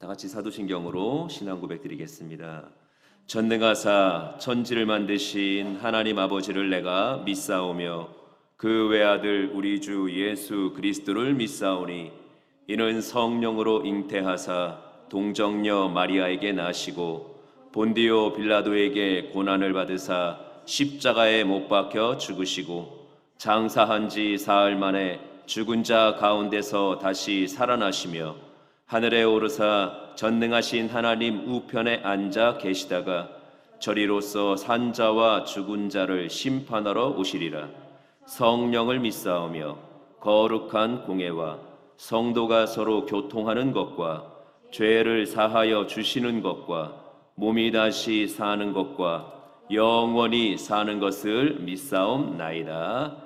다 같이 사도신경으로 신앙 고백 드리겠습니다. 전능하사 천지를 만드신 하나님 아버지를 내가 믿사오며 그 외아들 우리 주 예수 그리스도를 믿사오니 이는 성령으로 잉태하사 동정녀 마리아에게 나시고 본디오 빌라도에게 고난을 받으사 십자가에 못 박혀 죽으시고 장사한 지 사흘 만에 죽은 자 가운데서 다시 살아나시며 하늘에 오르사 전능하신 하나님 우편에 앉아 계시다가 저리로서 산 자와 죽은 자를 심판하러 오시리라. 성령을 믿사오며 거룩한 공회와 성도가 서로 교통하는 것과 죄를 사하여 주시는 것과 몸이 다시 사는 것과 영원히 사는 것을 믿사옵나이다.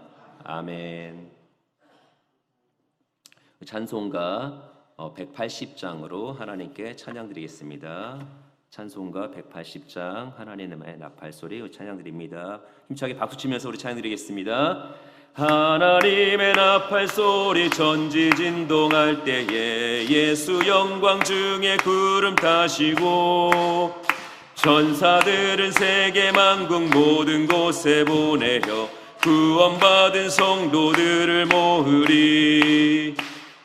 아멘. 찬송가 180장으로 하나님께 찬양드리겠습니다. 찬송가 180장 하나님의 나팔소리 찬양드립니다. 힘차게 박수치면서 우리 찬양드리겠습니다. 하나님의 나팔소리 전지진동할 때에 예수 영광 중에 구름 타시고 천사들은 세계 만국 모든 곳에 보내려 구원받은 성도들을 모으리.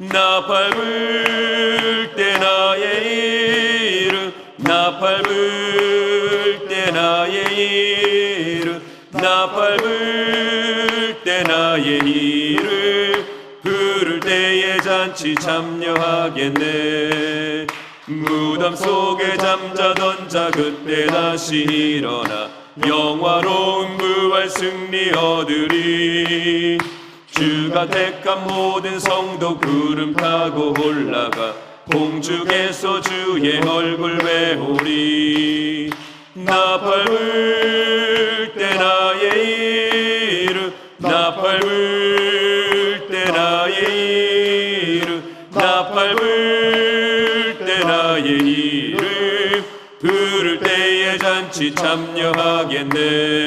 나팔 불 때 나의 이름 나팔 불 때 나의 이름 나팔 불 때 나의 이름 부를 때에 잔치 참여하겠네. 무덤 속에 잠자던 자 그때 다시 일어나 영화로운 부활 승리 얻으리. 주가 택한 모든 성도 구름 타고 올라가 공중에서 주의 얼굴 외우리. 나팔 불 때 나의 이름 나팔 불 때 나의 이름 나팔 불 때 나의 이름 잔치 참여하겠네.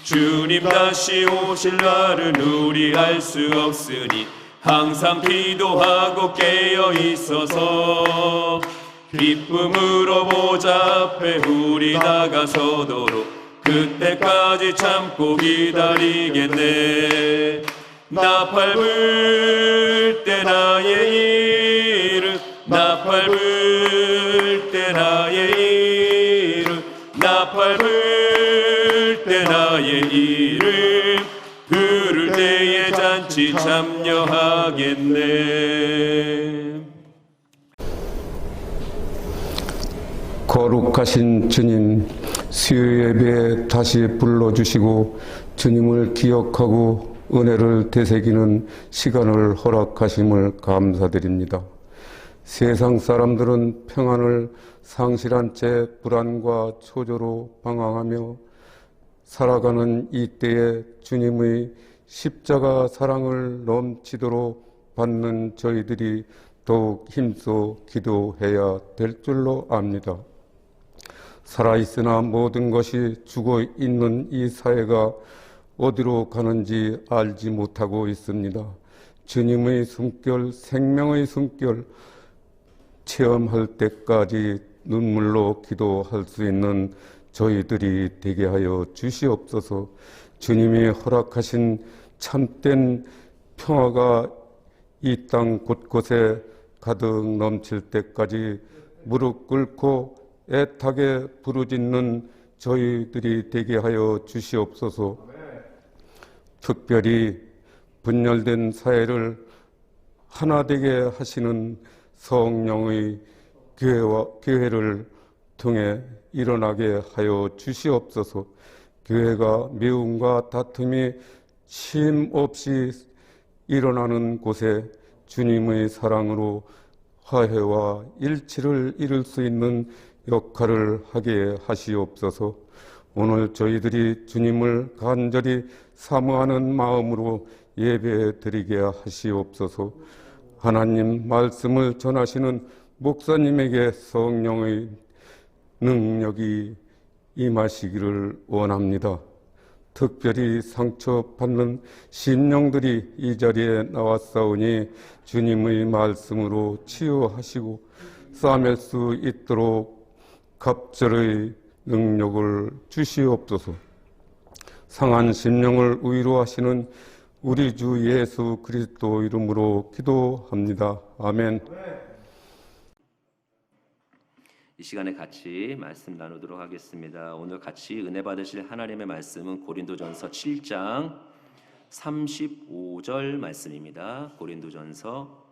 주님 다시 오실 날은 우리 알 수 없으니 항상 기도하고 깨어 있어서 기쁨으로 보좌 앞에 우리 나가서도록 그때까지 참고 기다리겠네. 나팔 불 때 나의 이름, 나팔 불 때 나의 이름, 나팔 불 때 나의 이름, 부를 때에 잔치 참여하겠네. 거룩하신 주님, 수요 예배에 다시 불러주시고 주님을 기억하고 은혜를 되새기는 시간을 허락하심을 감사드립니다. 세상 사람들은 평안을 상실한 채 불안과 초조로 방황하며 살아가는 이때에 주님의 십자가 사랑을 넘치도록 받는 저희들이 더욱 힘써 기도해야 될 줄로 압니다. 살아있으나 모든 것이 죽어있는 이 사회가 어디로 가는지 알지 못하고 있습니다. 주님의 숨결, 생명의 숨결 체험할 때까지 눈물로 기도할 수 있는 저희들이 되게 하여 주시옵소서. 주님이 허락하신 참된 평화가 이 땅 곳곳에 가득 넘칠 때까지 무릎 꿇고 애타게 부르짖는 저희들이 되게 하여 주시옵소서. 특별히 분열된 사회를 하나 되게 하시는 성령의 교회를 통해 일어나게 하여 주시옵소서. 교회가 미움과 다툼이 쉼 없이 일어나는 곳에 주님의 사랑으로 화해와 일치를 이룰 수 있는 역할을 하게 하시옵소서. 오늘 저희들이 주님을 간절히 사모하는 마음으로 예배 드리게 하시옵소서. 하나님 말씀을 전하시는 목사님에게 성령의 능력이 임하시기를 원합니다. 특별히 상처받는 심령들이 이 자리에 나왔사오니 주님의 말씀으로 치유하시고 싸맬 수 있도록 갑절의 능력을 주시옵소서. 상한 심령을 위로하시는 우리 주 예수 그리스도 이름으로 기도합니다. 아멘. 이 시간에 같이 말씀 나누도록 하겠습니다. 오늘 같이 은혜 받으실 하나님의 말씀은 고린도전서 7장 35절 말씀입니다. 고린도전서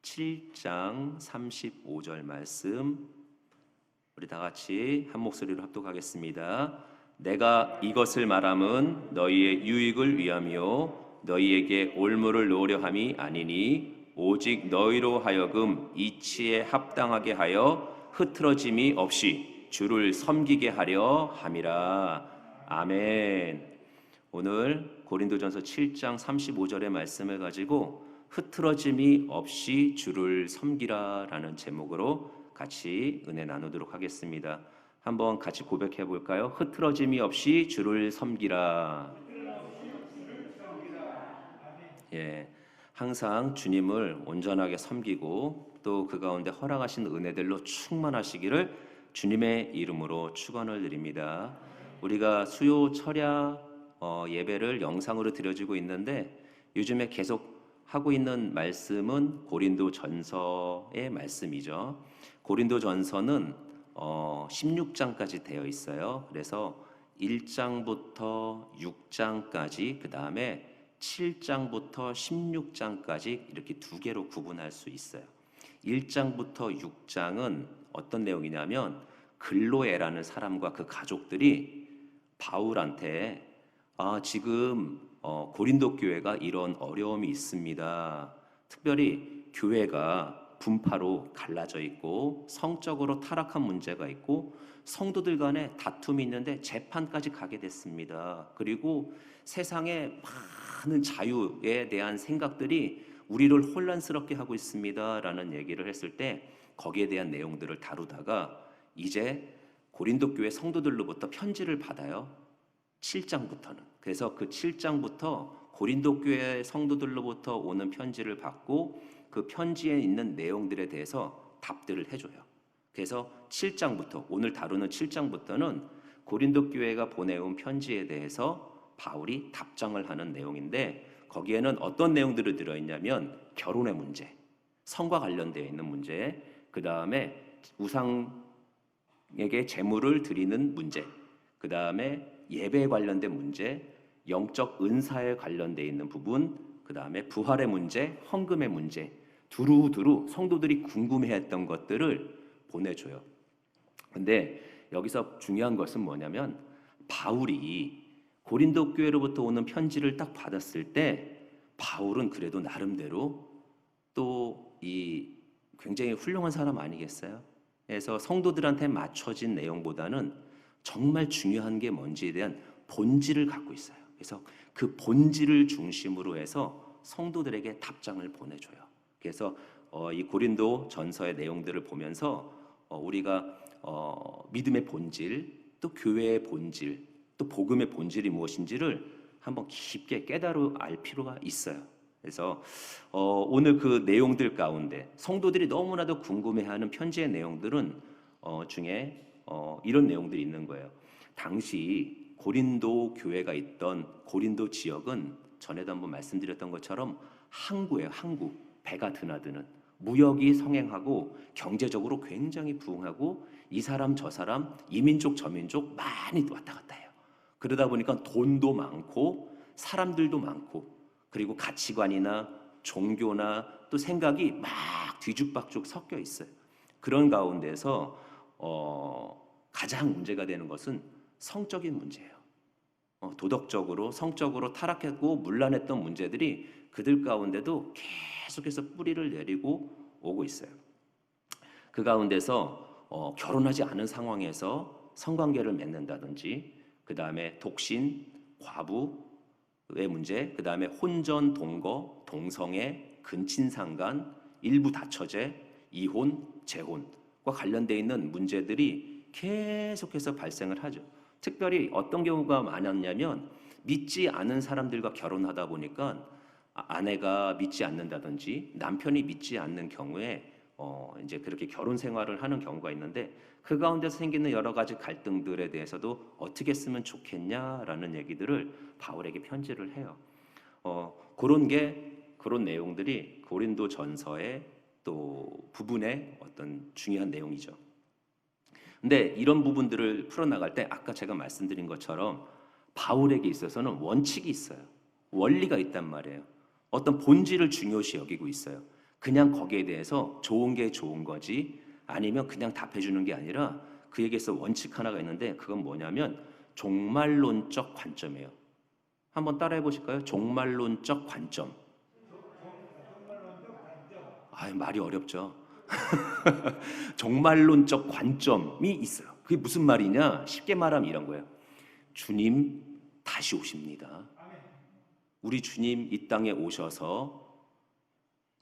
7장 35절 말씀, 우리 다 같이 한 목소리로 합독하겠습니다. 내가 이것을 말함은 너희의 유익을 위함이요 너희에게 올무를 놓으려 함이 아니니 오직 너희로 하여금 이치에 합당하게 하여 흐트러짐이 없이 주를 섬기게 하려 함이라. 아멘. 오늘 고린도전서 7장 35절의 말씀을 가지고 흐트러짐이 없이 주를 섬기라 라는 제목으로 같이 은혜 나누도록 하겠습니다. 한번 같이 고백해 볼까요? 흐트러짐이 없이 주를 섬기라. 예, 항상 주님을 온전하게 섬기고 또 그 가운데 허락하신 은혜들로 충만하시기를 주님의 이름으로 축원을 드립니다. 우리가 수요 철야 예배를 영상으로 드려지고 있는데 요즘에 계속 하고 있는 말씀은 고린도전서의 말씀이죠. 고린도전서는 16장까지 되어 있어요. 그래서 1장부터 6장까지, 그 다음에 7장부터 16장까지 이렇게 두 개로 구분할 수 있어요. 1장부터 6장은 어떤 내용이냐면 글로에라는 사람과 그 가족들이 바울한테 지금 고린도 교회가 이런 어려움이 있습니다. 특별히 교회가 분파로 갈라져 있고 성적으로 타락한 문제가 있고 성도들 간에 다툼이 있는데 재판까지 가게 됐습니다. 그리고 세상의 많은 자유에 대한 생각들이 우리를 혼란스럽게 하고 있습니다 라는 얘기를 했을 때 거기에 대한 내용들을 다루다가 이제 고린도 교회 성도들로부터 편지를 받아요. 7장부터는. 그래서 그 7장부터 고린도 교회 성도들로부터 오는 편지를 받고 그 편지에 있는 내용들에 대해서 답들을 해줘요. 그래서 7장부터, 오늘 다루는 7장부터는 고린도 교회가 보내온 편지에 대해서 바울이 답장을 하는 내용인데, 거기에는 어떤 내용들이 들어있냐면 결혼의 문제, 성과 관련되어 있는 문제, 그 다음에 우상에게 제물을 드리는 문제, 그 다음에 예배에 관련된 문제, 영적 은사에 관련되어 있는 부분, 그 다음에 부활의 문제, 헌금의 문제, 두루두루 성도들이 궁금해했던 것들을 보내줘요. 근데 여기서 중요한 것은 뭐냐면 바울이 고린도 교회로부터 오는 편지를 딱 받았을 때 바울은 그래도 나름대로 또 이 굉장히 훌륭한 사람 아니겠어요? 그래서 성도들한테 맞춰진 내용보다는 정말 중요한 게 뭔지에 대한 본질을 갖고 있어요. 그래서 그 본질을 중심으로 해서 성도들에게 답장을 보내줘요. 그래서 이 고린도 전서의 내용들을 보면서 우리가 믿음의 본질, 또 교회의 본질, 또 복음의 본질이 무엇인지를 한번 깊게 깨달아 알 필요가 있어요. 그래서 오늘 그 내용들 가운데 성도들이 너무나도 궁금해하는 편지의 내용들은 중에 이런 내용들이 있는 거예요. 당시 고린도 교회가 있던 고린도 지역은 전에도 한번 말씀드렸던 것처럼 항구예요. 항구. 배가 드나드는, 무역이 성행하고 경제적으로 굉장히 부흥하고 이 사람 저 사람, 이민족 저민족 많이 왔다 갔다 해요. 그러다 보니까 돈도 많고 사람들도 많고, 그리고 가치관이나 종교나 또 생각이 막 뒤죽박죽 섞여 있어요. 그런 가운데서 가장 문제가 되는 것은 성적인 문제예요. 도덕적으로, 성적으로 타락했고 문란했던 문제들이 그들 가운데도 계속해서 뿌리를 내리고 오고 있어요. 그 가운데서 결혼하지 않은 상황에서 성관계를 맺는다든지, 그 다음에 독신, 과부의 문제, 그 다음에 혼전, 동거, 동성애, 근친상간, 일부 다처제, 이혼, 재혼과 관련되어 있는 문제들이 계속해서 발생을 하죠. 특별히 어떤 경우가 많았냐면 믿지 않은 사람들과 결혼하다 보니까 아내가 믿지 않는다든지 남편이 믿지 않는 경우에 이제 그렇게 결혼 생활을 하는 경우가 있는데, 그 가운데서 생기는 여러 가지 갈등들에 대해서도 어떻게 쓰면 좋겠냐라는 얘기들을 바울에게 편지를 해요. 그런 내용들이 고린도 전서의 또 부분의 어떤 중요한 내용이죠. 근데 이런 부분들을 풀어나갈 때 아까 제가 말씀드린 것처럼 바울에게 있어서는 원칙이 있어요. 원리가 있단 말이에요. 어떤 본질을 중요시 여기고 있어요. 그냥 거기에 대해서 좋은 게 좋은 거지 아니면 그냥 답해주는 게 아니라 그에게서 원칙 하나가 있는데, 그건 뭐냐면 종말론적 관점이에요. 한번 따라해 보실까요? 종말론적 관점. 말이 어렵죠. 종말론적 관점이 있어요. 그게 무슨 말이냐? 쉽게 말하면 이런 거예요. 주님 다시 오십니다. 우리 주님 이 땅에 오셔서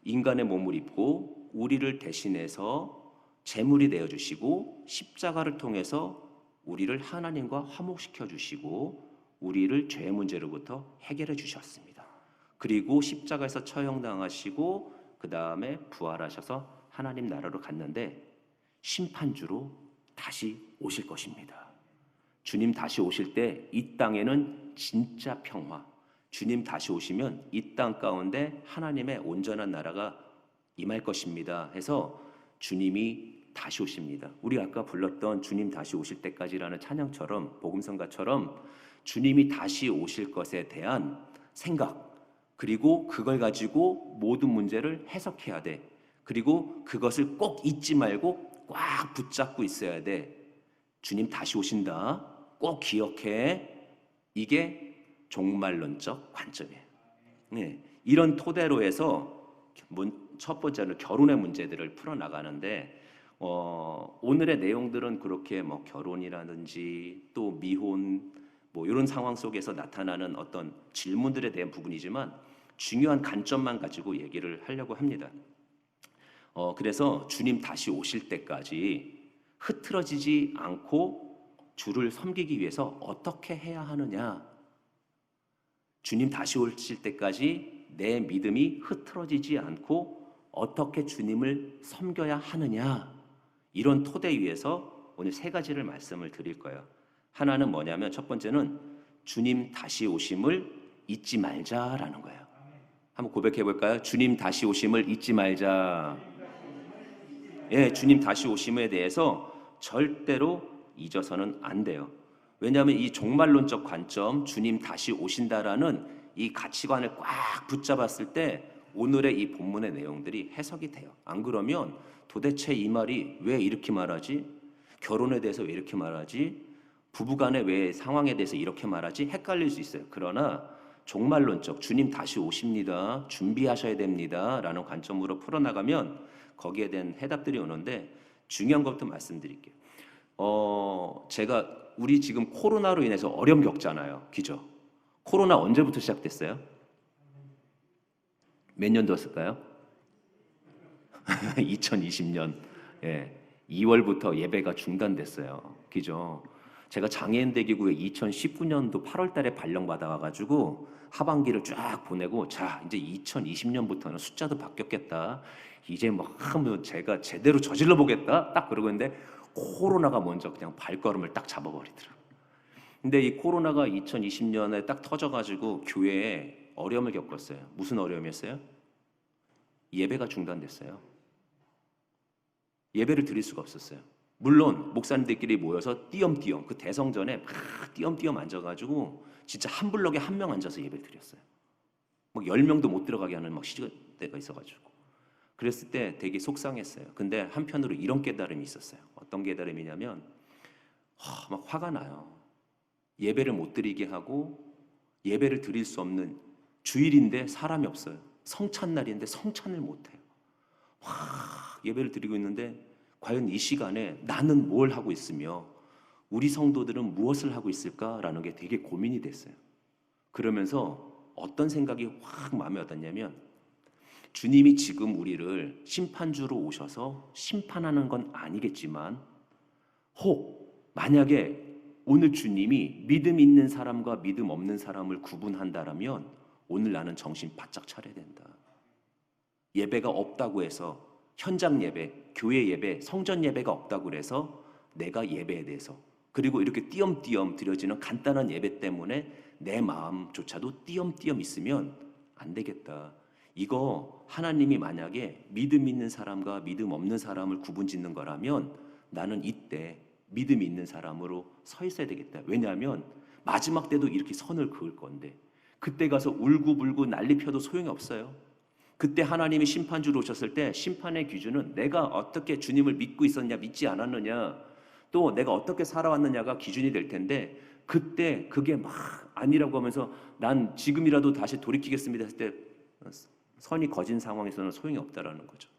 인간의 몸을 입고 우리를 대신해서 제물이 되어 주시고 십자가를 통해서 우리를 하나님과 화목시켜 주시고 우리를 죄 문제로부터 해결해 주셨습니다. 그리고 십자가에서 처형당하시고 그 다음에 부활하셔서 하나님 나라로 갔는데 심판주로 다시 오실 것입니다. 주님 다시 오실 때 이 땅에는 진짜 평화, 주님 다시 오시면 이 땅 가운데 하나님의 온전한 나라가 임할 것입니다 해서 주님이 다시 오십니다. 우리 아까 불렀던 주님 다시 오실 때까지라는 찬양처럼, 복음성가처럼 주님이 다시 오실 것에 대한 생각, 그리고 그걸 가지고 모든 문제를 해석해야 돼. 그리고 그것을 꼭 잊지 말고 꽉 붙잡고 있어야 돼. 주님 다시 오신다. 꼭 기억해. 이게 종말론적 관점이에요. 네, 이런 토대로 해서 첫 번째는 결혼의 문제들을 풀어나가는데, 오늘의 내용들은 그렇게 뭐 결혼이라든지 또 미혼 뭐 이런 상황 속에서 나타나는 어떤 질문들에 대한 부분이지만 중요한 관점만 가지고 얘기를 하려고 합니다. 그래서 주님 다시 오실 때까지 흐트러지지 않고 주를 섬기기 위해서 어떻게 해야 하느냐? 주님 다시 오실 때까지 내 믿음이 흐트러지지 않고 어떻게 주님을 섬겨야 하느냐? 이런 토대 위에서 오늘 세 가지를 말씀을 드릴 거예요. 하나는 뭐냐면 첫 번째는 주님 다시 오심을 잊지 말자라는 거예요. 한번 고백해 볼까요? 주님 다시 오심을 잊지 말자. 예, 주님 다시 오심에 대해서 절대로 잊어서는 안 돼요. 왜냐하면 이 종말론적 관점, 주님 다시 오신다라는 이 가치관을 꽉 붙잡았을 때 오늘의 이 본문의 내용들이 해석이 돼요. 안 그러면 도대체 이 말이 왜 이렇게 말하지? 결혼에 대해서 왜 이렇게 말하지? 부부간의 왜 상황에 대해서 이렇게 말하지? 헷갈릴 수 있어요. 그러나 종말론적 주님 다시 오십니다. 준비하셔야 됩니다. 라는 관점으로 풀어나가면 거기에 대한 해답들이 오는데 중요한 것부터 말씀드릴게요. 우리 지금 코로나로 인해서 어려움 겪잖아요. 그죠? 코로나 언제부터 시작됐어요? 몇 년도였을까요? 2020년 2월부터 예배가 중단됐어요. 그죠? 제가 장애인 대기구에 2019년도 8월 달에 발령받아 가지고 하반기를 쫙 보내고 자, 이제 2020년부터는 숫자도 바뀌었겠다. 이제 뭐 제가 제대로 저질러 보겠다. 딱 그러고 있는데 코로나가 먼저 그냥 발걸음을 딱 잡아버리더라고요. 근데 이 코로나가 2020년에 딱 터져가지고 교회에 어려움을 겪었어요. 무슨 어려움이었어요? 예배가 중단됐어요. 예배를 드릴 수가 없었어요. 물론 목사님들끼리 모여서 띄엄띄엄 그 대성전에 막 띄엄띄엄 앉아가지고 진짜 한 블럭에 한 명 앉아서 예배를 드렸어요. 막 10명도 못 들어가게 하는 막 시대가 있어가지고 그랬을 때 되게 속상했어요. 근데 한편으로 이런 깨달음이 있었어요. 어떤 깨달음이냐면 막 화가 나요. 예배를 못 드리게 하고 예배를 드릴 수 없는 주일인데 사람이 없어요. 성찬날인데 성찬을 못 해요. 예배를 드리고 있는데 과연 이 시간에 나는 뭘 하고 있으며 우리 성도들은 무엇을 하고 있을까라는 게 되게 고민이 됐어요. 그러면서 어떤 생각이 확 마음에 와닿냐면 주님이 지금 우리를 심판주로 오셔서 심판하는 건 아니겠지만 혹 만약에 오늘 주님이 믿음 있는 사람과 믿음 없는 사람을 구분한다라면 오늘 나는 정신 바짝 차려야 된다. 예배가 없다고 해서 현장 예배, 교회 예배, 성전 예배가 없다고 해서 내가 예배에 대해서 그리고 이렇게 띄엄띄엄 드려지는 간단한 예배 때문에 내 마음조차도 띄엄띄엄 있으면 안 되겠다. 이거 하나님이 만약에 믿음 있는 사람과 믿음 없는 사람을 구분짓는 거라면 나는 이때 믿음 있는 사람으로 서 있어야 되겠다. 왜냐하면 마지막 때도 이렇게 선을 그을 건데 그때 가서 울고불고 난리 펴도 소용이 없어요. 그때 하나님이 심판주로 오셨을 때 심판의 기준은 내가 어떻게 주님을 믿고 있었냐 믿지 않았느냐 또 내가 어떻게 살아왔느냐가 기준이 될 텐데 그때 그게 막 아니라고 하면서 난 지금이라도 다시 돌이키겠습니다 했을 때 선이 거진 상황에서는 소용이 없다라는 거죠.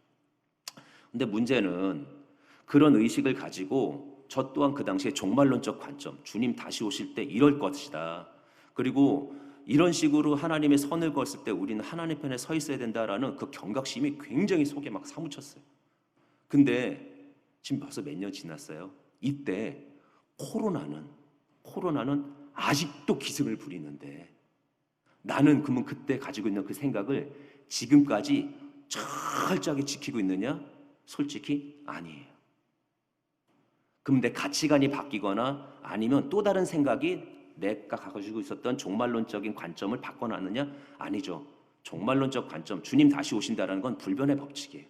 근데 문제는 그런 의식을 가지고 저 또한 그 당시에 종말론적 관점 주님 다시 오실 때 이럴 것이다. 그리고 이런 식으로 하나님의 선을 그었을 때 우리는 하나님 편에 서 있어야 된다라는 그 경각심이 굉장히 속에 막 사무쳤어요. 근데 지금 벌써 몇 년 지났어요. 이때 코로나는 아직도 기승을 부리는데 나는 그러면 그때 가지고 있는 그 생각을 지금까지 철저하게 지키고 있느냐? 솔직히 아니에요. 그럼 내 가치관이 바뀌거나 아니면 또 다른 생각이 내가 가지고 있었던 종말론적인 관점을 바꿔놨느냐? 아니죠. 종말론적 관점, 주님 다시 오신다는 건 불변의 법칙이에요.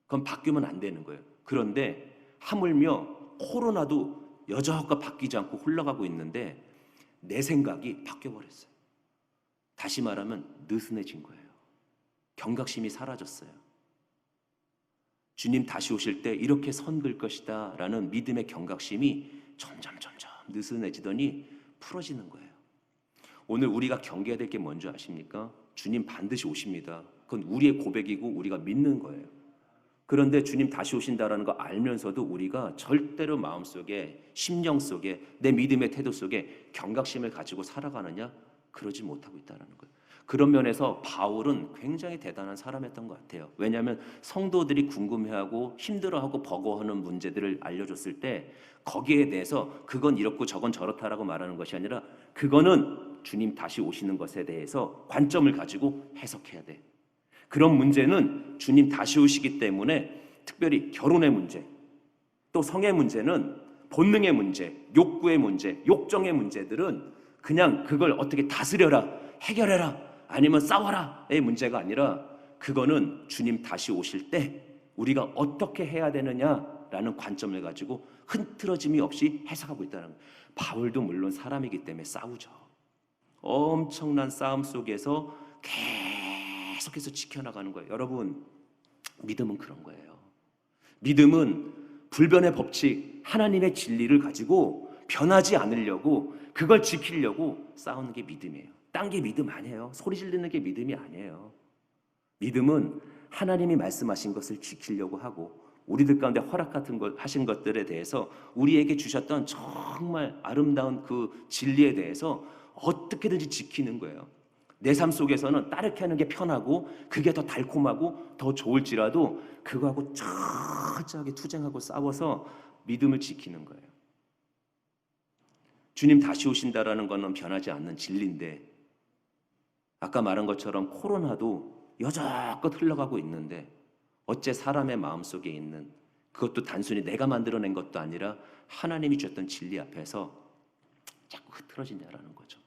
그건 바뀌면 안 되는 거예요. 그런데 하물며 코로나도 여전히 바뀌지 않고 흘러가고 있는데 내 생각이 바뀌어버렸어요. 다시 말하면 느슨해진 거예요. 경각심이 사라졌어요. 주님 다시 오실 때 이렇게 선 글 것이다 라는 믿음의 경각심이 점점 느슨해지더니 풀어지는 거예요. 오늘 우리가 경계해야 될 게 뭔지 아십니까? 주님 반드시 오십니다. 그건 우리의 고백이고 우리가 믿는 거예요. 그런데 주님 다시 오신다라는 거 알면서도 우리가 절대로 마음속에 심령 속에 내 믿음의 태도 속에 경각심을 가지고 살아가느냐? 그러지 못하고 있다는 거예요. 그런 면에서 바울은 굉장히 대단한 사람이었던 것 같아요. 왜냐하면 성도들이 궁금해하고 힘들어하고 버거워하는 문제들을 알려줬을 때 거기에 대해서 그건 이렇고 저건 저렇다라고 말하는 것이 아니라 그거는 주님 다시 오시는 것에 대해서 관점을 가지고 해석해야 돼. 그런 문제는 주님 다시 오시기 때문에 특별히 결혼의 문제, 또 성의 문제는 본능의 문제, 욕구의 문제, 욕정의 문제들은 그냥 그걸 어떻게 다스려라, 해결해라, 아니면 싸워라의 문제가 아니라 그거는 주님 다시 오실 때 우리가 어떻게 해야 되느냐라는 관점을 가지고 흐트러짐이 없이 해석하고 있다는 거예요. 바울도 물론 사람이기 때문에 싸우죠. 엄청난 싸움 속에서 계속해서 지켜나가는 거예요. 여러분, 믿음은 그런 거예요. 믿음은 불변의 법칙, 하나님의 진리를 가지고 변하지 않으려고 그걸 지키려고 싸우는 게 믿음이에요. 딴 게 믿음 아니에요. 소리 지르는 게 믿음이 아니에요. 믿음은 하나님이 말씀하신 것을 지키려고 하고 우리들 가운데 허락 같은 것 하신 것들에 대해서 우리에게 주셨던 정말 아름다운 그 진리에 대해서 어떻게든지 지키는 거예요. 내 삶 속에서는 따르게 하는 게 편하고 그게 더 달콤하고 더 좋을지라도 그거하고 철저하게 투쟁하고 싸워서 믿음을 지키는 거예요. 주님 다시 오신다라는 것은 변하지 않는 진리인데 아까 말한 것처럼 코로나도 여전껏 흘러가고 있는데 어째 사람의 마음속에 있는 그것도 단순히 내가 만들어낸 것도 아니라 하나님이 주셨던 진리 앞에서 자꾸 흐트러지냐라는 거죠.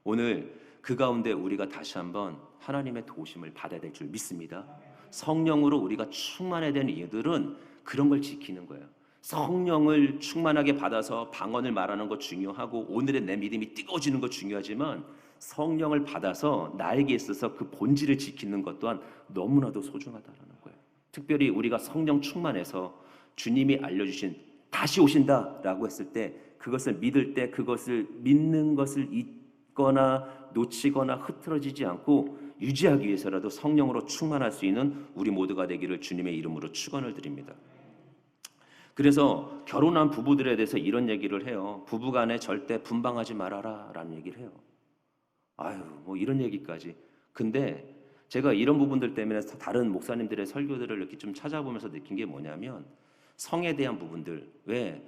오늘 그 가운데 우리가 다시 한번 하나님의 도우심을 받아야 될 줄 믿습니다. 성령으로 우리가 충만해야 되는 이유들은 그런 걸 지키는 거예요. 성령을 충만하게 받아서 방언을 말하는 거 중요하고 오늘의 내 믿음이 뜨거워지는 거 중요하지만 성령을 받아서 나에게 있어서 그 본질을 지키는 것 또한 너무나도 소중하다는 거예요. 특별히 우리가 성령 충만해서 주님이 알려주신 다시 오신다라고 했을 때 그것을 믿을 때 그것을 믿는 것을 잊거나 놓치거나 흐트러지지 않고 유지하기 위해서라도 성령으로 충만할 수 있는 우리 모두가 되기를 주님의 이름으로 축원을 드립니다. 그래서 결혼한 부부들에 대해서 이런 얘기를 해요. 부부간에 절대 분방하지 말아라 라는 얘기를 해요. 아유, 뭐 이런 얘기까지. 근데 제가 이런 부분들 때문에 다른 목사님들의 설교들을 이렇게 좀 찾아보면서 느낀 게 뭐냐면 성에 대한 부분들, 왜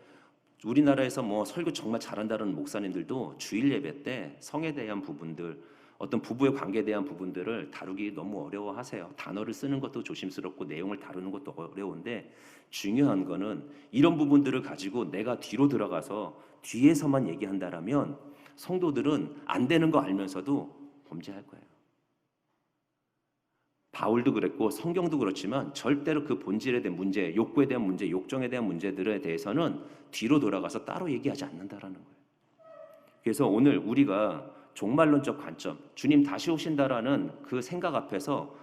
우리나라에서 뭐 설교 정말 잘한다는 목사님들도 주일 예배 때 성에 대한 부분들, 어떤 부부의 관계에 대한 부분들을 다루기 너무 어려워하세요. 단어를 쓰는 것도 조심스럽고 내용을 다루는 것도 어려운데 중요한 거는 이런 부분들을 가지고 내가 뒤로 들어가서 뒤에서만 얘기한다라면 성도들은 안 되는 거 알면서도 범죄할 거예요. 바울도 그랬고 성경도 그렇지만 절대로 그 본질에 대한 문제, 욕구에 대한 문제, 욕정에 대한 문제들에 대해서는 뒤로 돌아가서 따로 얘기하지 않는다라는 거예요. 그래서 오늘 우리가 종말론적 관점, 주님 다시 오신다라는 그 생각 앞에서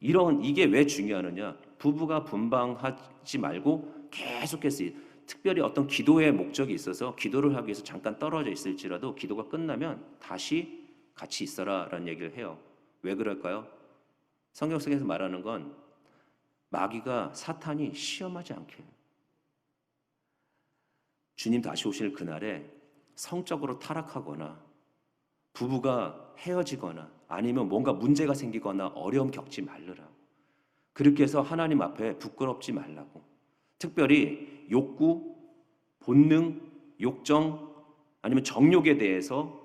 이게 왜 중요하느냐? 부부가 분방하지 말고 계속해서 특별히 어떤 기도의 목적이 있어서 기도를 하기 위해서 잠깐 떨어져 있을지라도 기도가 끝나면 다시 같이 있어라라는 얘기를 해요. 왜 그럴까요? 성경 속에서 말하는 건 마귀가 사탄이 시험하지 않게 해요. 주님 다시 오실 그날에 성적으로 타락하거나 부부가 헤어지거나 아니면 뭔가 문제가 생기거나 어려움 겪지 말으라. 그렇게 해서 하나님 앞에 부끄럽지 말라고. 특별히 욕구, 본능, 욕정 아니면 정욕에 대해서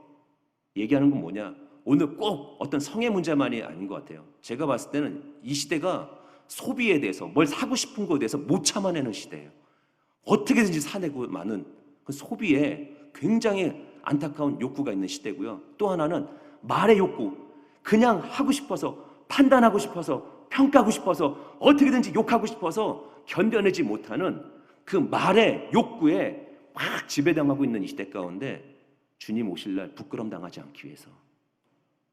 얘기하는 건 뭐냐? 오늘 꼭 어떤 성의 문제만이 아닌 것 같아요. 제가 봤을 때는 이 시대가 소비에 대해서 뭘 사고 싶은 것에 대해서 못 참아내는 시대예요. 어떻게든지 사내고 많은 그 소비에 굉장히 안타까운 욕구가 있는 시대고요. 또 하나는 말의 욕구, 그냥 하고 싶어서 판단하고 싶어서 평가하고 싶어서 어떻게든지 욕하고 싶어서 견뎌내지 못하는 그 말의 욕구에 막 지배당하고 있는 이 시대 가운데 주님 오실 날 부끄럼 당하지 않기 위해서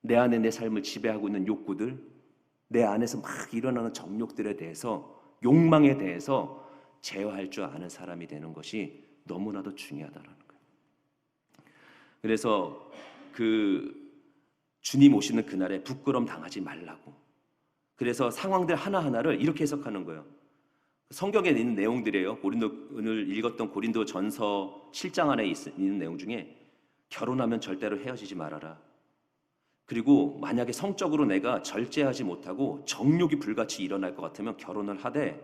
내 안에 내 삶을 지배하고 있는 욕구들, 내 안에서 막 일어나는 정욕들에 대해서 욕망에 대해서 제어할 줄 아는 사람이 되는 것이 너무나도 중요하다라는 거예요. 그래서 그 주님 오시는 그날에 부끄럼 당하지 말라고. 그래서 상황들 하나하나를 이렇게 해석하는 거예요. 성경에 있는 내용들이에요. 오늘 읽었던 고린도 전서 7장 안에 있는 내용 중에 결혼하면 절대로 헤어지지 말아라. 그리고 만약에 성적으로 내가 절제하지 못하고 정욕이 불같이 일어날 것 같으면 결혼을 하되,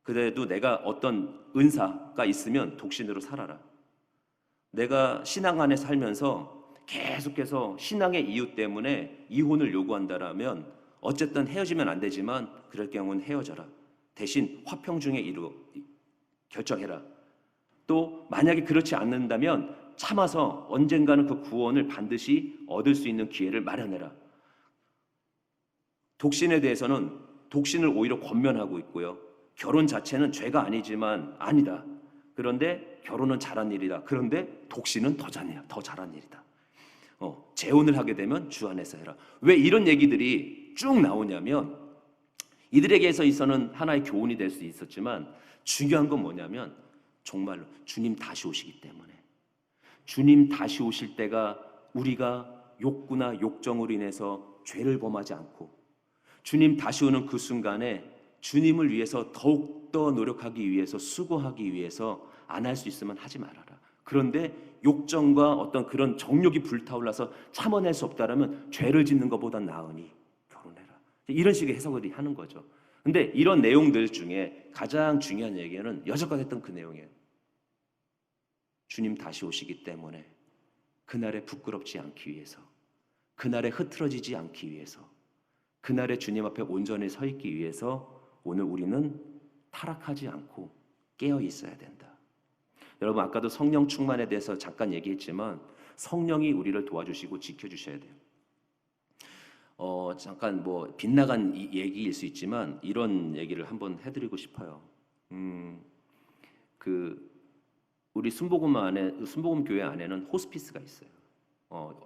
그래도 내가 어떤 은사가 있으면 독신으로 살아라. 내가 신앙 안에 살면서 계속해서 신앙의 이유 때문에 이혼을 요구한다라면 어쨌든 헤어지면 안 되지만 그럴 경우는 헤어져라. 대신 화평 중에 결정해라. 또 만약에 그렇지 않는다면 참아서 언젠가는 그 구원을 반드시 얻을 수 있는 기회를 마련해라. 독신에 대해서는 독신을 오히려 권면하고 있고요. 결혼 자체는 죄가 아니지만 아니다. 그런데 결혼은 잘한 일이다. 그런데 독신은 더 잘한 일이다. 재혼을 하게 되면 주 안에서 해라. 왜 이런 얘기들이 쭉 나오냐면 이들에게서 있어는 하나의 교훈이 될 수 있었지만 중요한 건 뭐냐면 정말로 주님 다시 오시기 때문에, 주님 다시 오실 때가 우리가 욕구나 욕정으로 인해서 죄를 범하지 않고 주님 다시 오는 그 순간에 주님을 위해서 더욱더 노력하기 위해서, 수고하기 위해서 안 할 수 있으면 하지 말아라. 그런데 욕정과 어떤 그런 정욕이 불타올라서 참아낼 수 없다라면 죄를 짓는 것보다 나으니 결혼해라. 이런 식의 해석을 하는 거죠. 근데 이런 내용들 중에 가장 중요한 얘기는 여태까지 했던 그 내용이에요. 주님 다시 오시기 때문에 그날에 부끄럽지 않기 위해서, 그날에 흐트러지지 않기 위해서, 그날에 주님 앞에 온전히 서 있기 위해서 오늘 우리는 타락하지 않고 깨어 있어야 된다. 여러분, 아까도 성령 충만에 대해서 잠깐 얘기했지만 성령이 우리를 도와주시고 지켜주셔야 돼요. 잠깐 뭐 빗나간 얘기일 수 있지만 이런 얘기를 한번 해드리고 싶어요. 우리 순복음 교회 안에는 호스피스가 있어요.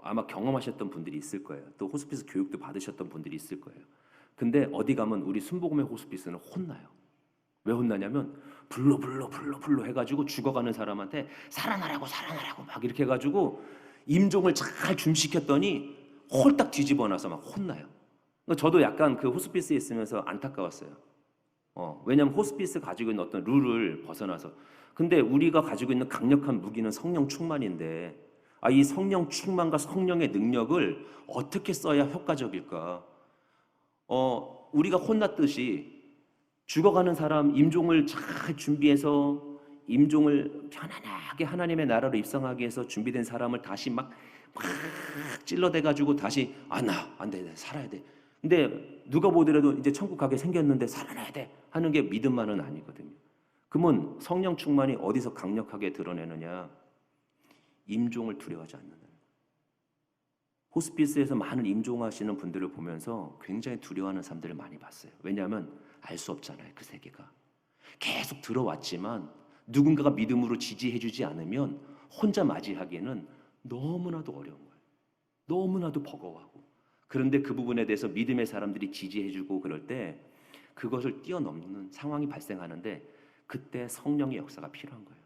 아마 경험하셨던 분들이 있을 거예요. 또 호스피스 교육도 받으셨던 분들이 있을 거예요. 근데 어디 가면 우리 순복음의 호스피스는 혼나요. 왜 혼나냐면 불로 해가지고 죽어가는 사람한테 살아나라고 막 이렇게 해가지고 임종을 잘 준비시켰더니 홀딱 뒤집어놔서 막 혼나요. 저도 약간 그 호스피스에 있으면서 안타까웠어요. 왜냐하면 호스피스 가지고 있는 어떤 룰을 벗어나서. 근데 우리가 가지고 있는 강력한 무기는 성령 충만인데, 이 성령 충만과 성령의 능력을 어떻게 써야 효과적일까? 우리가 혼났듯이 죽어가는 사람 임종을 잘 준비해서 임종을 편안하게 하나님의 나라로 입성하기 위해서 준비된 사람을 다시 막 찔러대가지고 다시 안 돼, 살아야 돼. 근데 누가 보더라도 이제 천국 가게 생겼는데 살아나야 돼 하는 게 믿음만은 아니거든요. 그러면 성령 충만이 어디서 강력하게 드러내느냐? 임종을 두려워하지 않는다. 호스피스에서 많은 임종하시는 분들을 보면서 굉장히 두려워하는 사람들을 많이 봤어요. 왜냐하면 알 수 없잖아요. 그 세계가 계속 들어왔지만 누군가가 믿음으로 지지해주지 않으면 혼자 맞이하기에는 너무나도 어려운 거예요. 너무나도 버거워하고. 그런데 그 부분에 대해서 믿음의 사람들이 지지해주고 그럴 때 그것을 뛰어넘는 상황이 발생하는데 그때 성령의 역사가 필요한 거예요.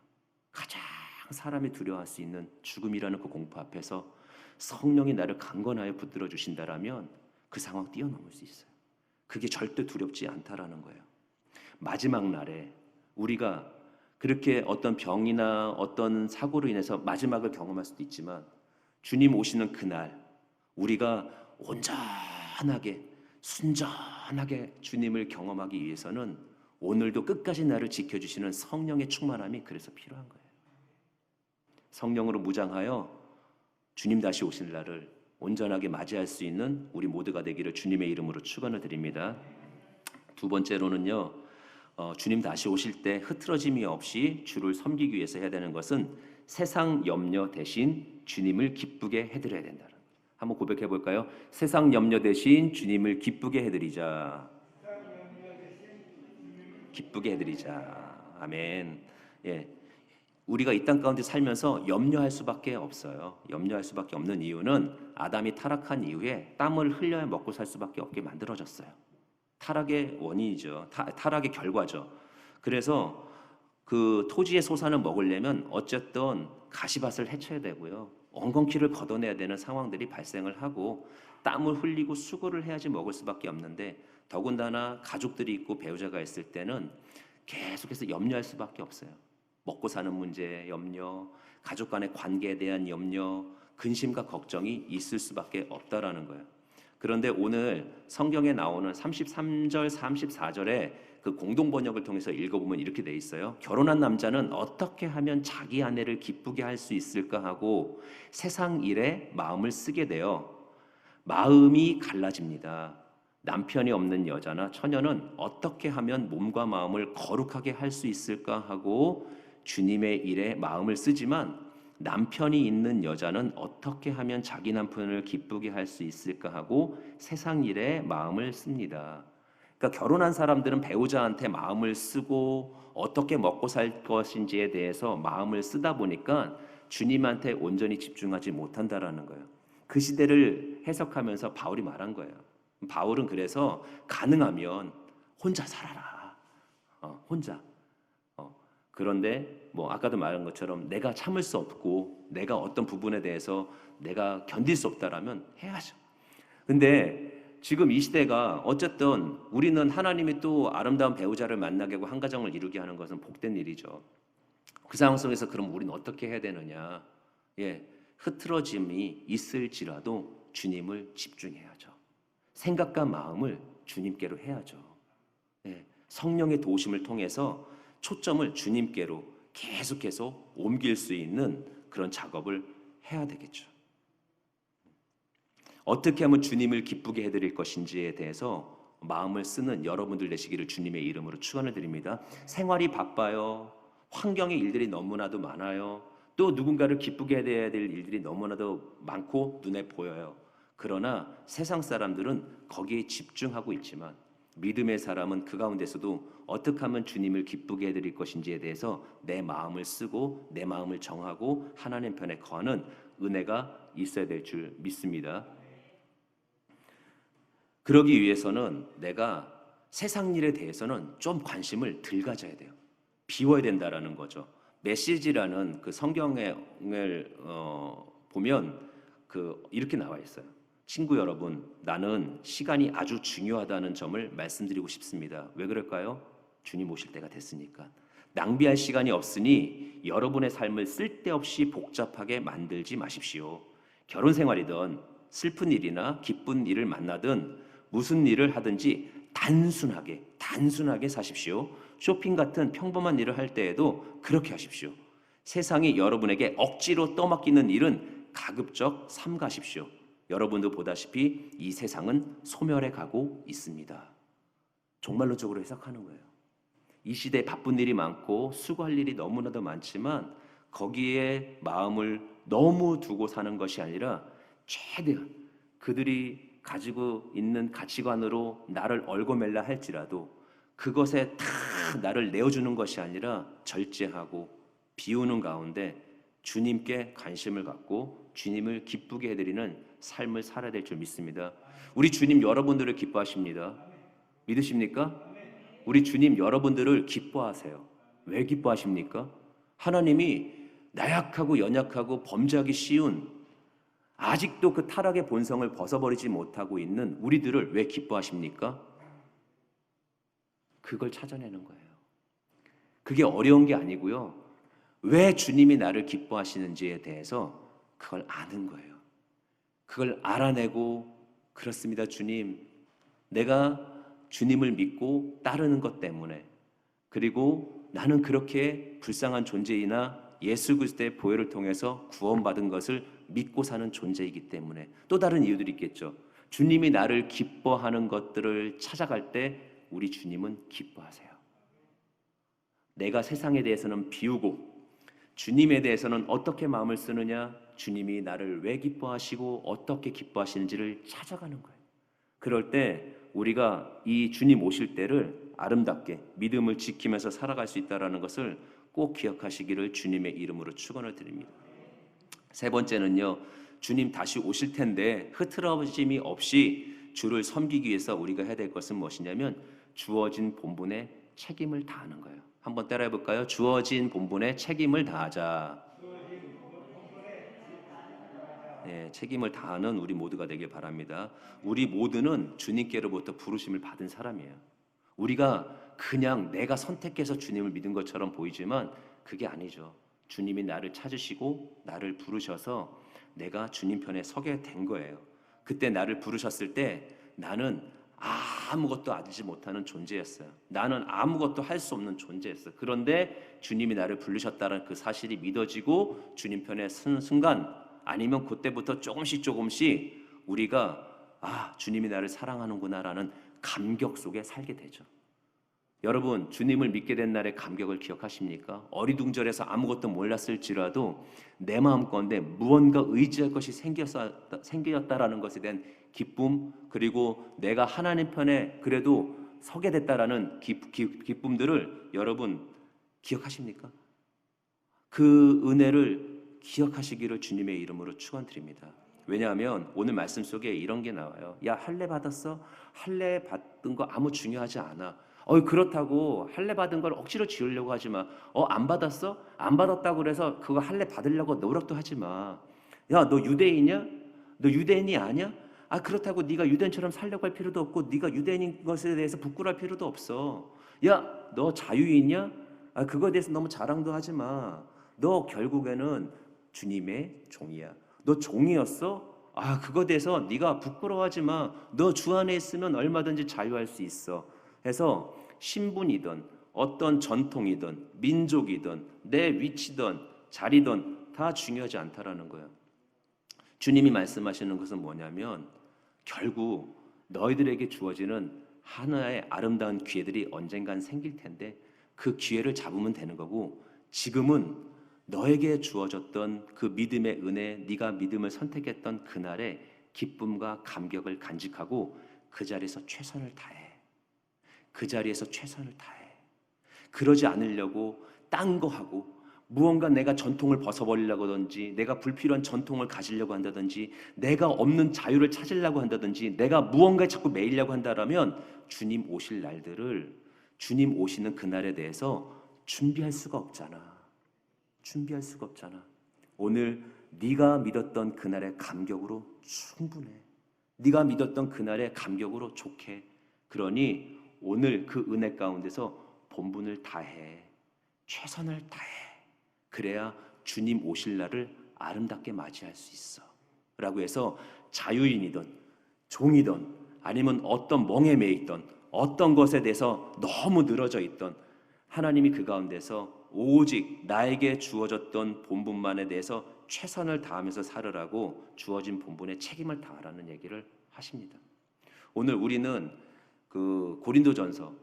가장 사람이 두려워할 수 있는 죽음이라는 그 공포 앞에서 성령이 나를 강건하여 붙들어 주신다라면 그 상황 뛰어넘을 수 있어요. 그게 절대 두렵지 않다라는 거예요. 마지막 날에 우리가 그렇게 어떤 병이나 어떤 사고로 인해서 마지막을 경험할 수도 있지만 주님 오시는 그날 우리가 온전하게 순전하게 주님을 경험하기 위해서는 오늘도 끝까지 나를 지켜주시는 성령의 충만함이 그래서 필요한 거예요. 성령으로 무장하여 주님 다시 오실 날을 온전하게 맞이할 수 있는 우리 모두가 되기를 주님의 이름으로 축원을 드립니다. 두 번째로는요, 주님 다시 오실 때 흐트러짐이 없이 주를 섬기기 위해서 해야 되는 것은 세상 염려 대신 주님을 기쁘게 해드려야 된다. 한번 고백해 볼까요? 세상 염려 대신 주님을 기쁘게 해드리자. 기쁘게 해드리자. 아멘. 예. 우리가 이 땅 가운데 살면서 염려할 수밖에 없어요. 염려할 수밖에 없는 이유는 아담이 타락한 이후에 땀을 흘려야 먹고 살 수밖에 없게 만들어졌어요. 타락의 원인이죠. 타락의 결과죠. 그래서 그 토지의 소산을 먹으려면 어쨌든 가시밭을 헤쳐야 되고요. 엉겅퀴를 걷어내야 되는 상황들이 발생을 하고 땀을 흘리고 수고를 해야지 먹을 수밖에 없는데 더군다나 가족들이 있고 배우자가 있을 때는 계속해서 염려할 수밖에 없어요. 먹고 사는 문제 염려, 가족 간의 관계에 대한 염려, 근심과 걱정이 있을 수밖에 없다라는 거예요. 그런데 오늘 성경에 나오는 33절, 34절에 그 공동 번역을 통해서 읽어보면 이렇게 돼 있어요. 결혼한 남자는 어떻게 하면 자기 아내를 기쁘게 할 수 있을까 하고 세상 일에 마음을 쓰게 되어 마음이 갈라집니다. 남편이 없는 여자나 처녀는 어떻게 하면 몸과 마음을 거룩하게 할 수 있을까 하고 주님의 일에 마음을 쓰지만 남편이 있는 여자는 어떻게 하면 자기 남편을 기쁘게 할 수 있을까 하고 세상 일에 마음을 씁니다. 그러니까 결혼한 사람들은 배우자한테 마음을 쓰고 어떻게 먹고 살 것인지에 대해서 마음을 쓰다 보니까 주님한테 온전히 집중하지 못한다라는 거예요. 그 시대를 해석하면서 바울이 말한 거예요. 바울은 그래서 가능하면 혼자 살아라. 혼자. 그런데 뭐 아까도 말한 것처럼 내가 참을 수 없고 내가 어떤 부분에 대해서 내가 견딜 수 없다라면 해야죠. 근데 지금 이 시대가 어쨌든 우리는 하나님이 또 아름다운 배우자를 만나게 하고 한 가정을 이루게 하는 것은 복된 일이죠. 그 상황 속에서 그럼 우리는 어떻게 해야 되느냐? 흐트러짐이 있을지라도 주님을 집중해야죠. 생각과 마음을 주님께로 해야죠. 성령의 도우심을 통해서 초점을 주님께로 계속해서 옮길 수 있는 그런 작업을 해야 되겠죠. 어떻게 하면 주님을 기쁘게 해드릴 것인지에 대해서 마음을 쓰는 여러분들 되시기를 주님의 이름으로 축원을 드립니다. 생활이 바빠요. 환경의 일들이 너무나도 많아요. 또 누군가를 기쁘게 해야 될 일들이 너무나도 많고 눈에 보여요. 그러나 세상 사람들은 거기에 집중하고 있지만 믿음의 사람은 그 가운데서도 어떻게 하면 주님을 기쁘게 해드릴 것인지에 대해서 내 마음을 쓰고 내 마음을 정하고 하나님 편에 거하는 은혜가 있어야 될 줄 믿습니다. 그러기 위해서는 내가 세상 일에 대해서는 좀 관심을 덜 가져야 돼요. 비워야 된다라는 거죠. 메시지라는 그 성경을 보면 이렇게 나와 있어요. 친구 여러분, 나는 시간이 아주 중요하다는 점을 말씀드리고 싶습니다. 왜 그럴까요? 주님 오실 때가 됐으니까. 낭비할 시간이 없으니 여러분의 삶을 쓸데없이 복잡하게 만들지 마십시오. 결혼 생활이든 슬픈 일이나 기쁜 일을 만나든 무슨 일을 하든지 단순하게 사십시오. 쇼핑 같은 평범한 일을 할 때에도 그렇게 하십시오. 세상이 여러분에게 억지로 떠맡기는 일은 가급적 삼가십시오. 여러분도 보다시피 이 세상은 소멸해 가고 있습니다. 종말론적으로 해석하는 거예요. 이 시대에 바쁜 일이 많고 수고할 일이 너무나도 많지만 거기에 마음을 너무 두고 사는 것이 아니라 최대한 그들이 가지고 있는 가치관으로 나를 얽어맬라 할지라도 그것에 다 나를 내어주는 것이 아니라 절제하고 비우는 가운데 주님께 관심을 갖고 주님을 기쁘게 해드리는 삶을 살아야 될 줄 믿습니다. 우리 주님 여러분들을 기뻐하십니다. 믿으십니까? 우리 주님 여러분들을 기뻐하세요. 왜 기뻐하십니까? 하나님이 나약하고 연약하고 범죄하기 쉬운 아직도 그 타락의 본성을 벗어버리지 못하고 있는 우리들을 왜 기뻐하십니까? 그걸 찾아내는 거예요. 그게 어려운 게 아니고요. 왜 주님이 나를 기뻐하시는지에 대해서 그걸 아는 거예요. 그걸 알아내고 그렇습니다. 주님, 내가 주님을 믿고 따르는 것 때문에 그리고 나는 그렇게 불쌍한 존재이나 예수 그리스도의 보혈을 통해서 구원받은 것을 믿고 사는 존재이기 때문에 또 다른 이유들이 있겠죠. 주님이 나를 기뻐하는 것들을 찾아갈 때 우리 주님은 기뻐하세요. 내가 세상에 대해서는 비우고 주님에 대해서는 어떻게 마음을 쓰느냐, 주님이 나를 왜 기뻐하시고 어떻게 기뻐하시는지를 찾아가는 거예요. 그럴 때 우리가 이 주님 오실 때를 아름답게 믿음을 지키면서 살아갈 수 있다는 것을 꼭 기억하시기를 주님의 이름으로 축원을 드립니다. 세 번째는요, 주님 다시 오실 텐데 흐트러짐이 없이 주를 섬기기 위해서 우리가 해야 될 것은 무엇이냐면 주어진 본분에 책임을 다하는 거예요. 한번 따라해 볼까요? 주어진 본분에 책임을 다하자. 네, 책임을 다하는 우리 모두가 되길 바랍니다. 우리 모두는 주님께로부터 부르심을 받은 사람이에요. 우리가 그냥 내가 선택해서 주님을 믿은 것처럼 보이지만 그게 아니죠. 주님이 나를 찾으시고 나를 부르셔서 내가 주님 편에 서게 된 거예요. 그때 나를 부르셨을 때 나는 아무것도 알지 못하는 존재였어요. 나는 아무것도 할 수 없는 존재였어요. 그런데 주님이 나를 부르셨다는 그 사실이 믿어지고 주님 편에 서는 순간, 아니면 그때부터 조금씩 우리가 주님이 나를 사랑하는구나라는 감격 속에 살게 되죠. 여러분, 주님을 믿게 된 날의 감격을 기억하십니까? 어리둥절해서 아무것도 몰랐을지라도 내 마음건데 무언가 의지할 것이 생겼다라는 것에 대한 기쁨, 그리고 내가 하나님 편에 그래도 서게 됐다라는 기쁨들을 여러분 기억하십니까? 그 은혜를 기억하시기를 주님의 이름으로 축원드립니다. 왜냐하면 오늘 말씀 속에 이런 게 나와요. 야, 할례 받았어? 할례 받은 거 아무 중요하지 않아. 그렇다고 할례 받은 걸 억지로 지으려고 하지 마. 안 받았어? 안 받았다고 그래서 그거 할례 받으려고 노력도 하지 마. 야, 너 유대인이야? 너 유대인이 아니야? 그렇다고 네가 유대인처럼 살려고 할 필요도 없고 네가 유대인인 것에 대해서 부끄러울 필요도 없어. 야, 너 자유인이야? 그거에 대해서 너무 자랑도 하지 마. 너 결국에는 주님의 종이야. 너 종이었어? 그거에 대해서 네가 부끄러워하지 마. 너 주 안에 있으면 얼마든지 자유할 수 있어. 해서 신분이든 어떤 전통이든 민족이든 내 위치든 자리든 다 중요하지 않다라는 거예요. 주님이 말씀하시는 것은 뭐냐면 결국 너희들에게 주어지는 하나의 아름다운 기회들이 언젠간 생길 텐데 그 기회를 잡으면 되는 거고, 지금은 너에게 주어졌던 그 믿음의 은혜, 네가 믿음을 선택했던 그날의 기쁨과 감격을 간직하고 그 자리에서 최선을 다해. 그 자리에서 최선을 다해. 그러지 않으려고 딴 거 하고 무언가 내가 전통을 벗어버리려고 하든지 내가 불필요한 전통을 가지려고 한다든지 내가 없는 자유를 찾으려고 한다든지 내가 무언가에 자꾸 매이려고 한다라면 주님 오실 날들을, 주님 오시는 그날에 대해서 준비할 수가 없잖아. 준비할 수가 없잖아. 오늘 네가 믿었던 그날의 감격으로 충분해. 네가 믿었던 그날의 감격으로 좋게. 그러니 오늘 그 은혜 가운데서 본분을 다해. 최선을 다해. 그래야 주님 오실 날을 아름답게 맞이할 수 있어. 라고 해서 자유인이든 종이든 아니면 어떤 멍에 매 있던 어떤 것에 대해서 너무 늘어져 있던, 하나님이 그 가운데서 오직 나에게 주어졌던 본분만에 대해서 최선을 다하면서 살으라고 주어진 본분에 책임을 다하라는 얘기를 하십니다. 오늘 우리는 그 고린도전서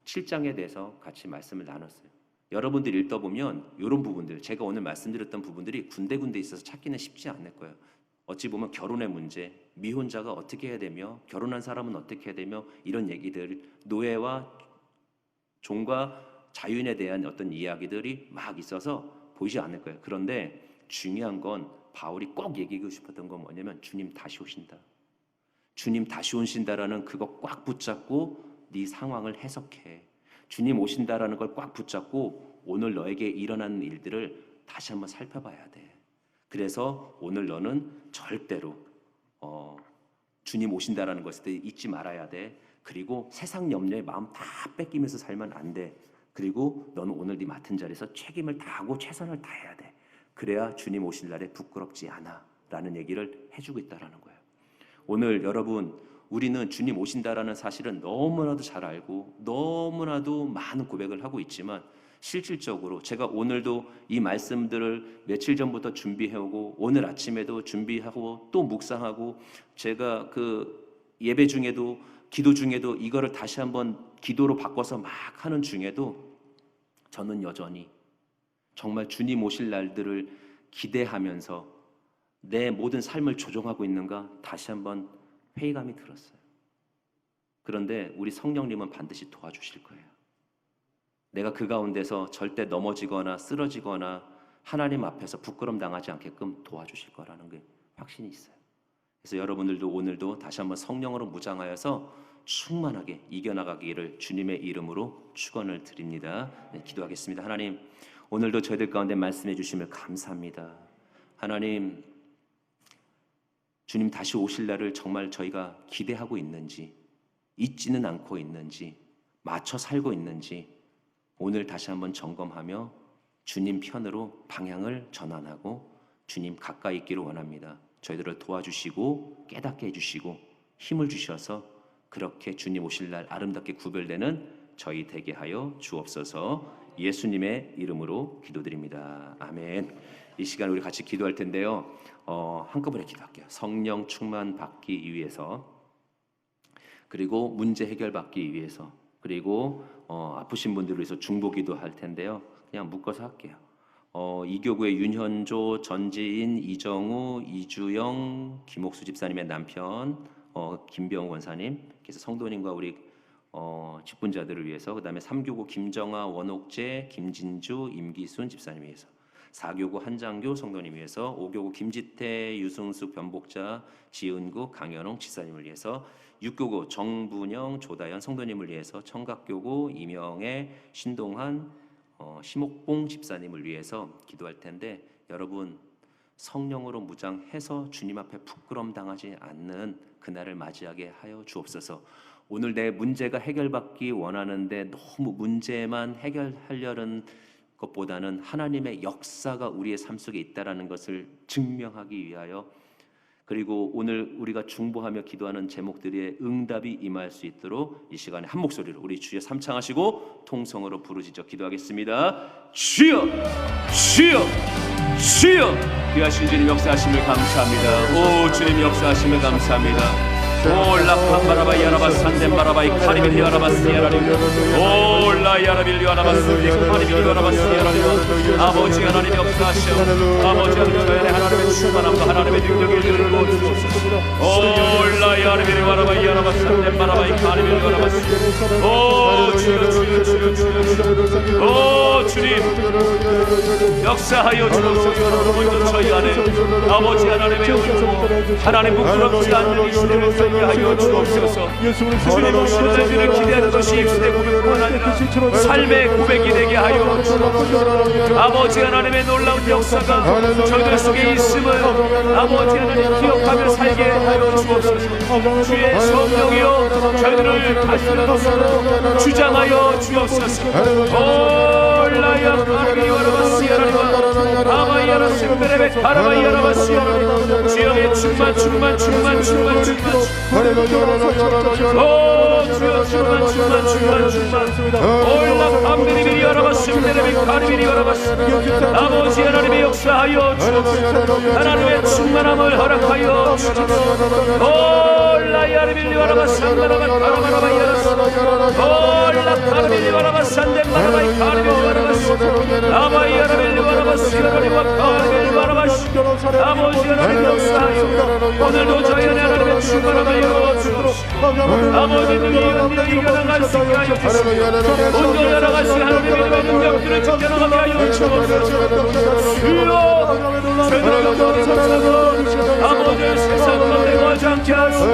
7장에 대해서 같이 말씀을 나눴어요. 여러분들 읽다 보면 이런 부분들, 제가 오늘 말씀드렸던 부분들이 군데군데 있어서 찾기는 쉽지 않을 거예요. 어찌 보면 결혼의 문제, 미혼자가 어떻게 해야 되며 결혼한 사람은 어떻게 해야 되며 이런 얘기들, 노예와 종과 자유인에 대한 어떤 이야기들이 막 있어서 보이지 않을 거예요. 그런데 중요한 건 바울이 꼭 얘기하고 싶었던 건 뭐냐면 주님 다시 오신다. 주님 다시 오신다라는 그거 꽉 붙잡고 네 상황을 해석해. 주님 오신다라는 걸 꽉 붙잡고 오늘 너에게 일어나는 일들을 다시 한번 살펴봐야 돼. 그래서 오늘 너는 절대로 주님 오신다라는 것을 잊지 말아야 돼. 그리고 세상 염려에 마음 다 뺏기면서 살면 안 돼. 그리고 너는 오늘 네 맡은 자리에서 책임을 다하고 최선을 다해야 돼. 그래야 주님 오실 날에 부끄럽지 않아 라는 얘기를 해주고 있다는 거예요. 오늘 여러분, 우리는 주님 오신다라는 사실은 너무나도 잘 알고 너무나도 많은 고백을 하고 있지만 실질적으로 제가 오늘도 이 말씀들을 며칠 전부터 준비해오고 오늘 아침에도 준비하고 또 묵상하고 제가 그 예배 중에도 기도 중에도 이거를 다시 한번 기도로 바꿔서 막 하는 중에도 저는 여전히 정말 주님 오실 날들을 기대하면서 내 모든 삶을 조정하고 있는가 다시 한번 회의감이 들었어요. 그런데 우리 성령님은 반드시 도와주실 거예요. 내가 그 가운데서 절대 넘어지거나 쓰러지거나 하나님 앞에서 부끄럼 당하지 않게끔 도와주실 거라는 게 확신이 있어요. 그래서 여러분들도 오늘도 다시 한번 성령으로 무장하여서 충만하게 이겨나가기를 주님의 이름으로 축원을 드립니다. 네, 기도하겠습니다. 하나님, 오늘도 저희들 가운데 말씀해 주심을 감사합니다. 하나님, 주님 다시 오실 날을 정말 저희가 기대하고 있는지, 잊지는 않고 있는지, 맞춰 살고 있는지 오늘 다시 한번 점검하며 주님 편으로 방향을 전환하고 주님 가까이 있기를 원합니다. 저희들을 도와주시고 깨닫게 해주시고 힘을 주셔서 그렇게 주님 오실 날 아름답게 구별되는 저희 되게 하여 주옵소서. 예수님의 이름으로 기도드립니다. 아멘. 이 시간 우리 같이 기도할 텐데요. 한꺼번에 기도할게요. 성령 충만 받기 위해서, 그리고 문제 해결 받기 위해서, 그리고 아프신 분들을 위해서 중보기도 할 텐데요. 그냥 묶어서 할게요. 이교구의 윤현조, 전지인, 이정우, 이주영, 김옥수 집사님의 남편, 김병우 권사님께서 성도님과 우리 직분자들을 위해서, 그 다음에 3교구 김정아, 원옥재, 김진주, 임기순 집사님 위해서, 4교구 한장교 성도님 위해서, 5교구 김지태, 유승숙 변복자, 지은구, 강현홍 집사님을 위해서, 6교구 정분영, 조다연 성도님을 위해서, 청각교구 이명애, 신동한, 심옥봉 집사님을 위해서 기도할 텐데, 여러분 성령으로 무장해서 주님 앞에 부끄럼 당하지 않는 그날을 맞이하게 하여 주옵소서. 오늘 내 문제가 해결받기 원하는데 너무 문제만 해결하려는 것보다는 하나님의 역사가 우리의 삶 속에 있다라는 것을 증명하기 위하여, 그리고 오늘 우리가 중보하며 기도하는 제목들의 응답이 임할 수 있도록 이 시간에 한 목소리로 우리 주여 삼창하시고 통성으로 부르짖어 기도하겠습니다. 주여, 주여, 주여. 귀하신 주님 역사하심을 감사합니다. 오 주님 역사하심을 감사합니다. 올라팜바라바이 야라바산덴바라바이 카리빌리 야라바스 야라리 올라 야라빌리 야라바스 카리빌리 야라바스 야라리. 아버지 하나님 역사하시오. 아버지 하나님 저희 안에 하나님의 충만함과 하나님의 능력을 이루고 주옵소서. 올라 야라빌리 야라바이 야라바산덴바라바이 카리빌리 야라바스. 오 주여 주여 주여 주여. 오 주님 역사하여 주옵소서. 먼저 저희 안에 아버지 하나님의 은총, 하나님 부끄럽지 않는 이 시대를 하여 주옵소서. 주님 오시는 날들을 기대하는 것이 입술의 고백뿐만 아니라 삶의 고백이 되게 하여 주옵소서. 아버지 하나님의 놀라운 역사가 저희들 속에 있음을 아버지 하나님 기억하며 살게 하여 주옵소서. 주의 성령이여 저희들을 다스려 주장하여 주옵소서. 올라야 카리와라바시야라리와 아마이야라 셈베레베 카라바이야라바시야라리. 주여의 충만 충만 충만 충만 충만. 오 주여 충만 충만 충만 충만. 올라 밤비리비리 여라바심베레비 카리비리 여라바시. 아버지 하나님의 역사하여 주옵소서. 하나님의 충만함을 허락하여 주옵소서. 올라 야리빌리 여라바시 산바라바 카라바라바 야라스. 올라 카리비리 여라바시 산덴바라바이 카리비리 여라바시. 아바이 야라빌리 여라바시 여라리와 카리비리 여라바시. 아버지 하나님의 역사하여 오늘도 저희 안에 하나님의 충만함을 아버지 능력이 이겨나갈 수 있게 하여 주시고 온전히 나아갈 수 있는 하나님의 능력들을 지켜나가게 하여 주옵소서. 주여 저희들을 감사하고 아버지의 세상 가운데 거하지 않게 하시고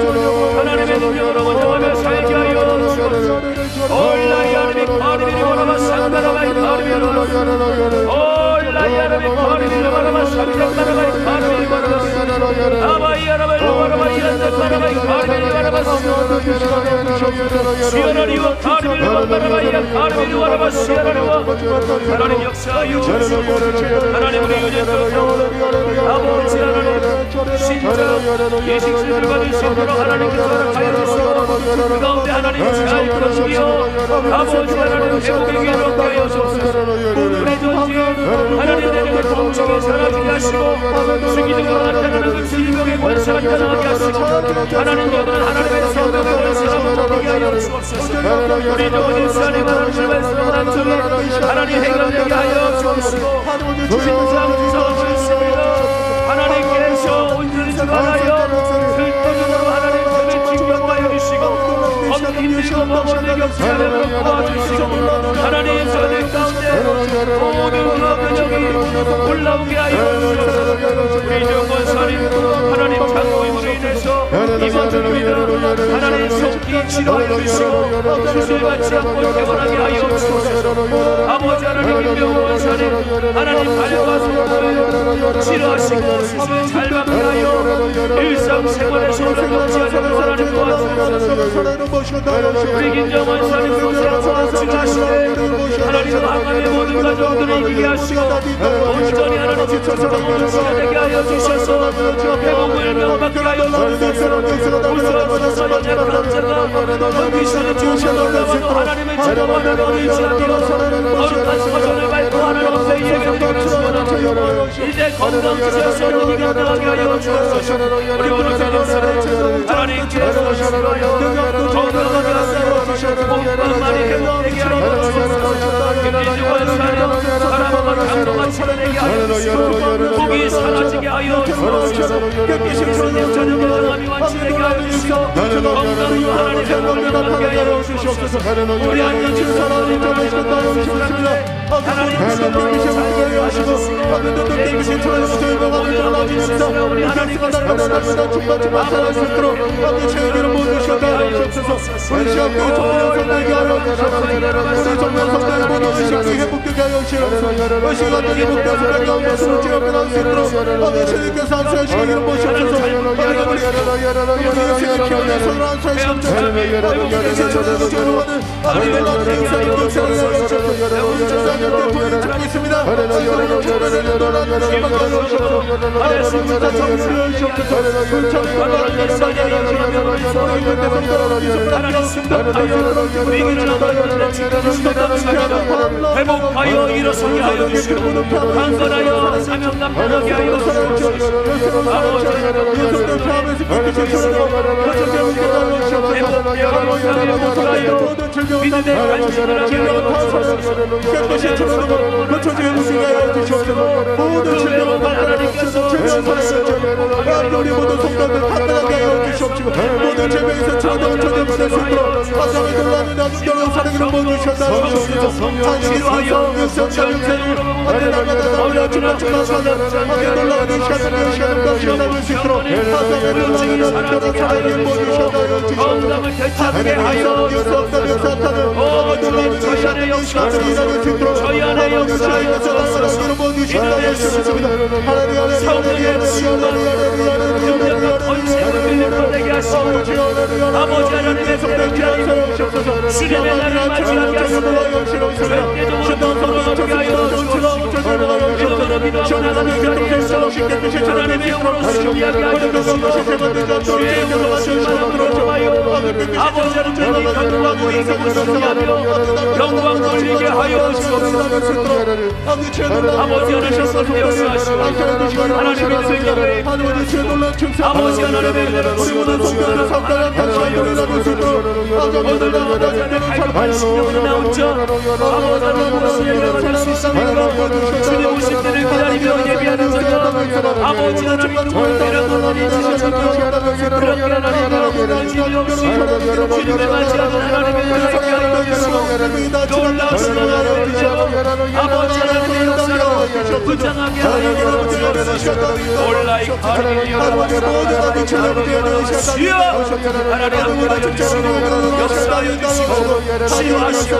하나님의 능력으로 원정하며 살게 하여 주옵소서. 올라이 하나님이 카리비리 원하마 상가라바이 카리비리 원하마 올라이 하나님이 카리비리 원하마 상가라바이 카리비리 원하마 아바이 하나바이 원하마 이란데 카라바이 카리비리 원하마 시아라리와 카리비리 원하마이야 카리비리 원하마 시아라리와 하나님 역사하여 하나님 우리 유전자로 아버지 하나님 신자 예식수를 받을 수 있도록 하나님께서 허락하여 주시고 그 가운데 하나님 잘 끌어주기어 아버지 하나님 회복의 기회를 얻게 하여 주옵소서. 오늘의 전쟁 하나님 내게 통증에 사라지게 하시고 주기적으로 나타나는 그 질병의 권세가 나타나게 하시고 하나님 여러분 하나님의 성령의 권세가 나타나게 하여 주옵소서. 우리 좋은 일사님 하나님의 말씀을 속에 하나님 해결되게 하여 주옵시고 주신상 주성을 있습니다. 하나님께서 온전히 주관하여 별도적으로 하나님 저를 징명하여 주시고 힘들고 머무는 역사를 도와주시고 하나님 저들 가운데 모든 근육이 올라오게 하여 주옵소서. 우리 정권사님 하나님 장로님으로 인해서 이번 주일은 하나님 속히 치료해 주시고 수술받지 않고 개원하게 하여 주옵소서. 아버지 하나님 김병호 원사님 하나님 발과 손을 치료하시고 수술 잘 받게 하여 일상생활에서 올라가지 않고 하나님 도와주옵소서. 우리 김정원 사님 소생하시되 하나님 항암의 모든 우리 가족들을 이기게 하시고 온전히 하나님 지켜서 되게 하여 주셔서 회복을 명받게 하여 주셔서 무서워서 연애 불안자가 귀신을 주셔서 하나님의 지도만을 버리지 않도록 거룩한 사전을 밟고 하나님의 예배를 주시고 이제 건강 주셔서 우리가 나가게 하여 주옵소서. 우리 오늘 새벽 하나님께서 건강하게 하여 주셔서 몸만 회복되게 하여 주옵소서. 김진주와 사령 사람과 감동한 차려내게 하여 주시고 복이 사라지게 하여 주옵소서. 깨끗이 주님 저녁에 정함이 완치되게 하여 주시고 건강으로 하나님 회복을 하여 주옵소서. 우리 안녕 주소서 하나님 주소서 잘 하시고 깨끗이 주소서 우리 하나님과 사랑합니다. 주님과 사랑스럽도록 아버지 저희를 모두 시원하게 하옵소서. 우리 시험도 정말 선하게 하여 주옵소서. 우리 정말 선하게 모두 시험이 회복되게 하여 주옵소서. 우리 시간도 회복되어 선하게 하여 주옵소서. 제가 나올 수 있도록 아버지 주님께서 안수하시기를 모시옵소서. 우리 예수의 기원에 손을 안수하시옵소서. 회복되게 주옵소서. 아버지 놀라운 행사를 역사를 하여 주옵소서. 우리 전사님께 부인을 드리겠습니다. 회복하여 일어서게 하여 주시고 강건하여 사명 감당하게 하여 주시옵소서. 믿음의 관심을 깨끗이 주시고 고쳐주여 주시옵소서. 모든 질병을 하나님께서 주시옵소서. 우리 모든 성도들 간단하게 하여 주시옵시고 모든 재배에서 찾아오셔서 보낼 수 있도록 화성에 놀라는 아름다운 사랑을 모두 주셨다옵소서. 찬시하여 역성장세로 하늘나라가 어려 주마주마 사는 놀라운 시간을 시원할 수 있도록 화성에 놀라는 아름다운 사랑을 모두 주셨다옵소서. 하늘의 하여 역성장의 사탄을 놀라는 시간을 역사할 수 있도록 저희 안에 역사하여 주옵소서. 모두 주셨다옵소서. 하나님 성령의 능력과 권세를 내게 하시고 아버지 하나님의 성령께서 주님의 날을 맞이하게 하시고 절대적으로 서로하게 하여 주옵시고 믿음으로 기도하고 나가는 자리에서 하나님의 영으로 승리하게 하여 주시고 주의 영으로 승리하도록 하여 아버지 하나님의 강구하고 이기고 승리하며 영광 돌리게 하여 주옵소서. 아버지 하나님께서 역사하시고 하나님의 생명을 아버지 하나님의 우리 모든 성도들을 성도를 하여 주옵소서. 오늘 나오다자는 갈급한 심령으로 나온 자 아버지 하나님의 예배를 할 수 있습니까? 주님 오실 때를 기다리며 예배하는 자가 아버지 하나님 이런 것들이 지어지고 그렇게 하나님의 주님 없이 주님의 맞이하는 하나님의 연락이 하여 주시고 놀라우신 하나님의 주시고 아버지 하나님의 역사로 부장하게 하여 주시옵소서. 온라인 하나님의 주여 하나님 도와주시고 역사하여 주시고 치유하시고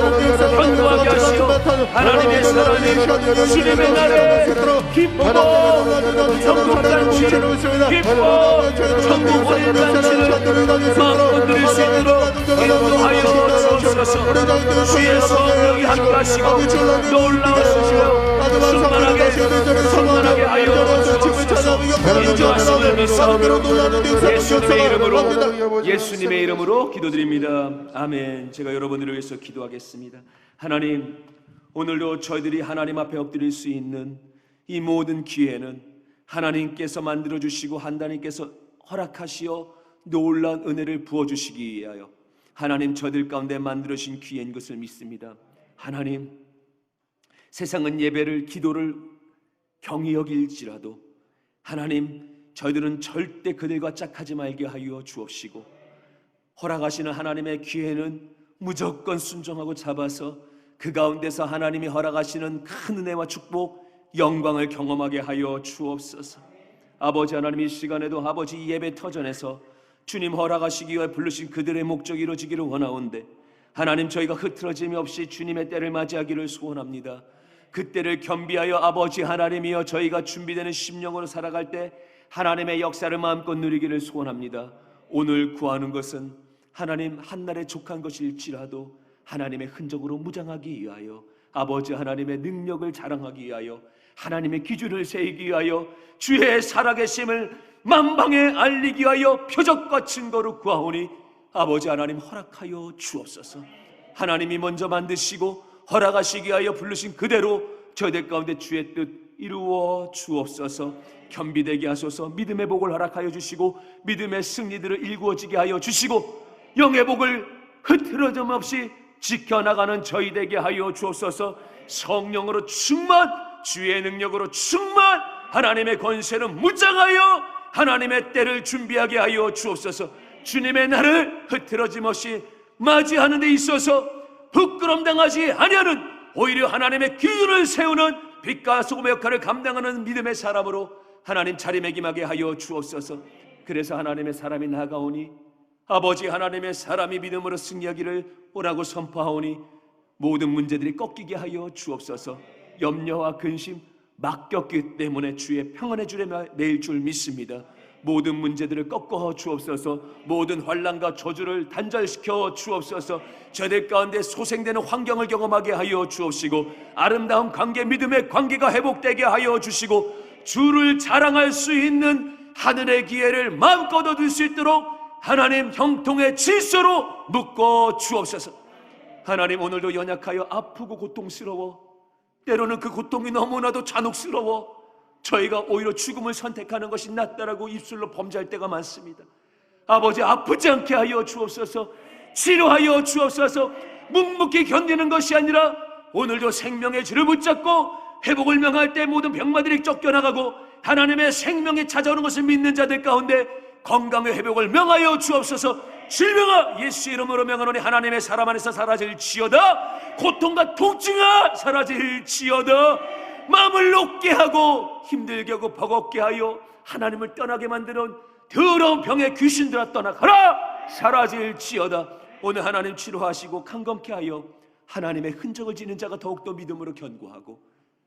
견고하게 하시고 하나님의 사랑이 주님의 날에 기쁘고 천국잔치를 기쁘고 천국 혼인잔치를 마음껏 누릴 수 있도록 인도하여 주옵소서. 주의 성령이 함께하시고 놀라우시고 충만하게 하여 주옵소서. 인도하심을 믿사옵니다. 예수님의 이름으로 기도드립니다. 아멘. 제가 여러분들을 위해서 기도하겠습니다. 하나님, 오늘도 저희들이 하나님 앞에 엎드릴 수 있는 이 모든 기회는 하나님께서 만들어주시고 하나님께서 허락하시어 놀라운 은혜를 부어주시기 위하여 하나님 저희들 가운데 만들어주신 기회인 것을 믿습니다. 하나님, 세상은 예배를 기도를 경히 여길지라도 하나님 저희들은 절대 그들과 짝하지 말게 하여 주옵시고 허락하시는 하나님의 기회는 무조건 순종하고 잡아서 그 가운데서 하나님이 허락하시는 큰 은혜와 축복 영광을 경험하게 하여 주옵소서. 아버지 하나님, 이 시간에도 아버지 예배 터전에서 주님 허락하시기 위해 부르신 그들의 목적이 이루어지기를 원하온데 하나님 저희가 흐트러짐이 없이 주님의 때를 맞이하기를 소원합니다. 그때를 겸비하여 아버지 하나님이여 저희가 준비되는 심령으로 살아갈 때 하나님의 역사를 마음껏 누리기를 소원합니다. 오늘 구하는 것은 하나님 한날에 족한 것일지라도 하나님의 흔적으로 무장하기 위하여 아버지 하나님의 능력을 자랑하기 위하여, 하나님의 기준을 세우기 위하여, 주의 살아계심을 만방에 알리기 위하여 표적과 증거로 구하오니 아버지 하나님 허락하여 주옵소서. 하나님이 먼저 만드시고 허락하시기 위하여 부르신 그대로 저희들 가운데 주의 뜻 이루어 주옵소서. 겸비되게 하소서. 믿음의 복을 허락하여 주시고 믿음의 승리들을 일구어지게 하여 주시고 영의 복을 흐트러짐 없이 지켜나가는 저희 되게 하여 주옵소서. 성령으로 충만, 주의 능력으로 충만, 하나님의 권세는 무장하여 하나님의 때를 준비하게 하여 주옵소서. 주님의 날을 흐트러짐 없이 맞이하는 데 있어서 부끄럼 당하지 아니하는, 오히려 하나님의 기준을 세우는 빛과 소금의 역할을 감당하는 믿음의 사람으로 하나님 자리매김하게 하여 주옵소서. 그래서 하나님의 사람이 나아가오니 아버지 하나님의 사람이 믿음으로 승리하기를 오라고 선포하오니 모든 문제들이 꺾이게 하여 주옵소서. 염려와 근심 맡겼기 때문에 주의 평안의 줄에 매일 줄 믿습니다. 모든 문제들을 꺾어 주옵소서. 모든 환난과 저주를 단절시켜 주옵소서. 저들 가운데 소생되는 환경을 경험하게 하여 주옵시고 아름다운 관계, 믿음의 관계가 회복되게 하여 주시고 주를 자랑할 수 있는 하늘의 기회를 마음껏 얻을 수 있도록 하나님 형통의 질서로 묶어 주옵소서. 하나님, 오늘도 연약하여 아프고 고통스러워, 때로는 그 고통이 너무나도 잔혹스러워 저희가 오히려 죽음을 선택하는 것이 낫다라고 입술로 범죄할 때가 많습니다. 아버지, 아프지 않게 하여 주옵소서. 치료하여 주옵소서. 묵묵히 견디는 것이 아니라 오늘도 생명의 줄을 붙잡고 회복을 명할 때 모든 병마들이 쫓겨나가고 하나님의 생명이 찾아오는 것을 믿는 자들 가운데 건강의 회복을 명하여 주옵소서. 질병아, 예수 이름으로 명하노니 하나님의 사람 안에서 사라질지어다. 고통과 통증아 사라질지어다. 마음을 높게 하고 힘들게 하고 버겁게 하여 하나님을 떠나게 만드는 더러운 병의 귀신들아 떠나가라. 사라질지어다. 오늘 하나님 치료하시고 강건케 하여 하나님의 흔적을 지닌 자가 더욱더 믿음으로 견고하고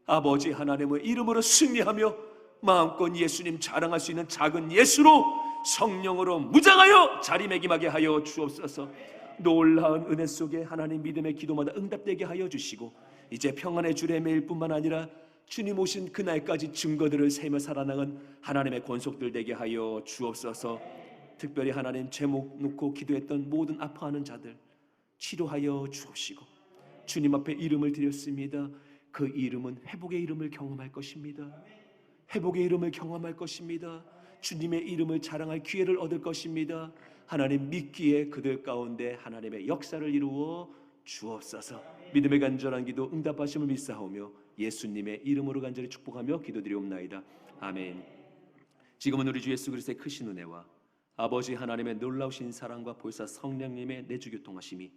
아버지 하나님의 이름으로 승리하며 마음껏 예수님 자랑할 수 있는 작은 예수로 성령으로 무장하여 자리매김하게 하여 주옵소서. 놀라운 은혜 속에 하나님 믿음의 기도마다 응답되게 하여 주시고 이제 평안의 주의 매일뿐만 아니라 주님 오신 그날까지 증거들을 세며 살아나간 하나님의 권속들 되게 하여 주옵소서. 특별히 하나님 제목 놓고 기도했던 모든 아파하는 자들 치료하여 주옵시고 주님 앞에 이름을 드렸습니다. 그 이름은 회복의 이름을 경험할 것입니다. 회복의 이름을 경험할 것입니다. 주님의 이름을 자랑할 기회를 얻을 것입니다. 하나님 믿기에 그들 가운데 하나님의 역사를 이루어 주옵소서. 믿음의 간절한 기도 응답하심을 믿사오며 예수님의 이름으로 간절히 축복하며 기도드리옵나이다. 아멘. 지금은 우리 주 예수 그리스도의 크신 은혜와 아버지 하나님의 놀라우신 사랑과 보혜사 성령님의 내주교통하심이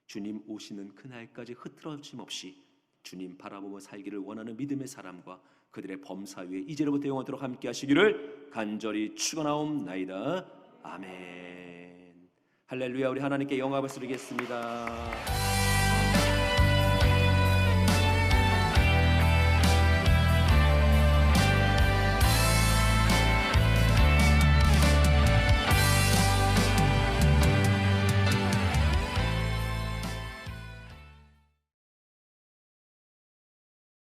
주님 오시는 그날까지 흐트러짐 없이 주님 바라보며 살기를 원하는 믿음의 사람과 그들의 범사 위에 이제로부터 영원토록 함께 하시기를 간절히 축원하옵나이다. 아멘. 할렐루야. 우리 하나님께 영광을 드리겠습니다.